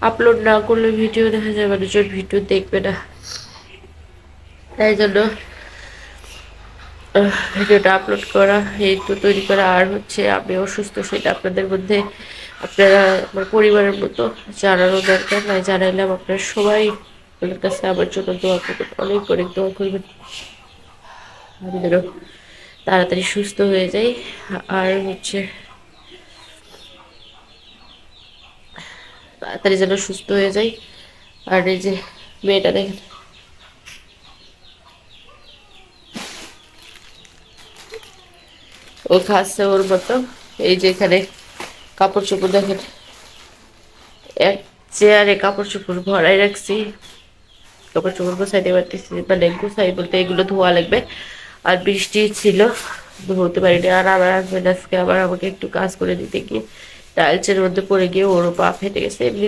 Upload না করলে video দেখা যায় মানুষজন ভিডিও দেখবে না, তাই জন্য ভিডিওটা আপলোড করা, এই তো তৈরি করা। আর হচ্ছে আমি অসুস্থ সেটা আপনাদের মধ্যে, আপনারা আমার পরিবারের মতো জানানো দরকার, নাই জানাইলাম। আপনারা সবাই আপনাদের কাছে আমার জন্য দোয়া করবেন, অনেক অনেক দোয়া করবেন আমি যেন তাড়াতাড়ি সুস্থ হয়ে যাই। আর হচ্ছে তাড়াতাড়ি যেন সুস্থ হয়ে যাই। আর এই যে মেয়েটা দেখেন, ও খাচ্ছে ওর মতো। এই যে এখানে কাপড় চোপড় দেখেন, এক চেয়ারে কাপড় চোপড় ভরাই রাখছি, কাপড় চোপড় গোছাইতে পারতেছি, মানে গোছাই বলতে এগুলো ধোয়া লাগবে। আর বৃষ্টি ছিল, ধুতে পারিনি। আর আমার হাজবেন্ড আজকে আবার আমাকে একটু কাজ করে দিতে গিয়ে টাইলসের মধ্যে পড়ে গিয়ে ওরও পা ফেটে গেছে। এমনি